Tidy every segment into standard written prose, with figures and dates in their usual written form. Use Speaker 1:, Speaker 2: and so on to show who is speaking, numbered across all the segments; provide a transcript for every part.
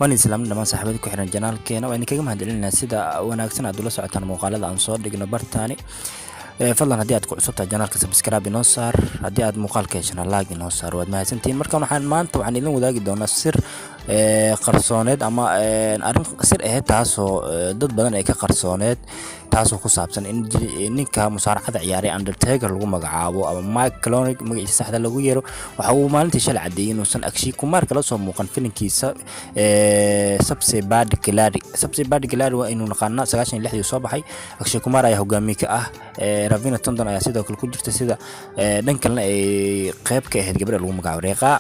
Speaker 1: waan islaam dhamaan saaxiibada ku xiran janaalkeena waan kaga mahadcelinaa sida wanaagsan aad ula socotaan muuqaalada aan soo dhigno bartaani fadlan haddii aad ku cusubtahay janaalka subscribe inoo saar haddii aad muuqaalka heshana like inoo saar waad mahadsantihiin markaan waxaan idin wadaagi doonaa sir qarsooneed ama arrin sir ah taasoo dad badan ay ka qarsooneed taasoo ku saabsan in ninka musaaracada ciyaaray Undertaker lagu magacaabo ama Mike Clonic magaciisa saxda lagu yeero waxa uu maalintii shalay cadeeyay inuusan Akshay Kumar kala soo muuqan filimkiisa Sabse Bad Khiladi waa inuu naqaana 96 soo baxay Akshay Kumar ayaa hogaamiye ka ah Ravina Tandon ayaa sidoo kale ku jirta sida dhankalna ay qayb ka ahayd gabadha lagu magacaabo Reeqa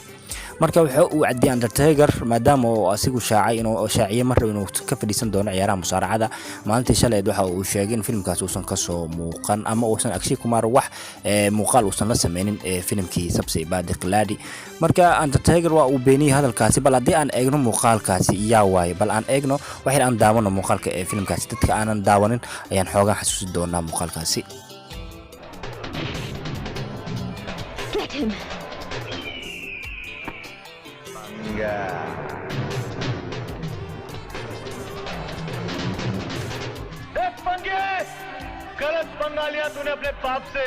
Speaker 1: marka waxa uu cadiyay Undertaker maadaama uu asigu shaacay inuu shaaciye mar inuu ka fadhiisan doono ciyaaraha musaaracada maalintii shalay waxa uu sheegay in filimkaas uusan ka soo muuqan ama uusan Akshay Kumar wax muuqaal uusan la sameeynin filimkii Sabse Bad Khiladi marka Undertaker waa uu beeniyay hadalkaasi bal hadii aan eegno muuqaalkaasi yaa waay bal aan eegno waxa aan daawano muuqaalka filimkaasi dadka aanan daawanin ayaan xoogaa xasuusi doonaa muuqaalkaasi
Speaker 2: Get him.
Speaker 3: पंगे गलत पंगा लिया तूने अपने बाप से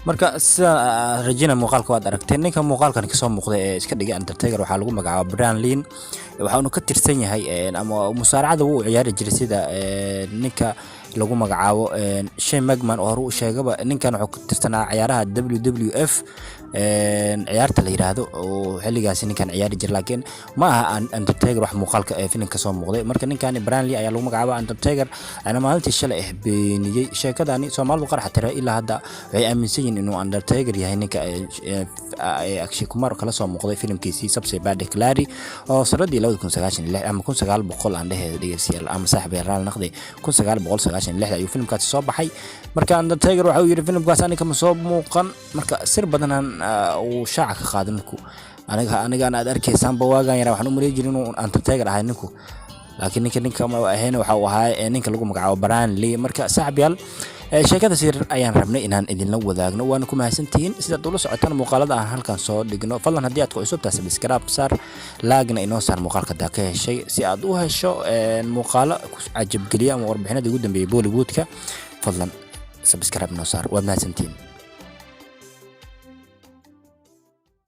Speaker 1: marka sida rajina muuqaalka waad aragteen ninka muuqaalkan ka soo muuqday ee iska dhigay Undertaker waxa lagu magacaabo Brian Lee waxa uu ka tirsan yahay ama musaaracada uu ciyaari jiray sida ninka lagu magacaabo Shane McMahon oo hore u sheegaba ninkan wuxuu ka tirsanaa ciyaaraha WWF ciyaarta la yiraahdo oo xilligaas ninkan ciyaari jiray laakiin ma aha Undertaker wax muuqaalka filimka soo muuqday marka ninkan Brian Lee ayaa lagu magacaabo Undertaker ana maalintii shalay beeniyay sheekadani Soomaalidu qarax tira ilaa hadda waxay aaminsan yihiin inuu Undertaker yahay ninka Akshay Kumar kala soo muuqday filimkiisii Sabse Bad Khiladi oo sanadii 2096 ama 1900 aan dhageysiyaal ama saaxiibayaal naqdi 1996 ayuu filimkaasi soo baxay marka Undertaker waxa uu yiri filimkaas aniga ma soo muuqan marka sir badan uu shaaca ka qaadan ninku aniga aad arkaysaan bawaagan yara waxaan u maleeyay inuu Undertaker ahay ninku laakiin ninka ma ahayn waxa uu ahaa ninka lagu magacaabo Brian Lee marka saaxiibayaal sheekada sir ayaan rabnay inaan idinla wadaagno waan ku mahadsantihiin sida dula socotaan muuqaalada aan halkan soo dhigno fadlan haddii aad ku cusubtahay subscribe saar laagna inoo saar muuqaalka daa ka heshay si aad u hesho muuqaalo cajab geliya ama warbixinada ugu dambeeyay Bollywoodka fadlan subscribe inoo saar waad mahadsantihiin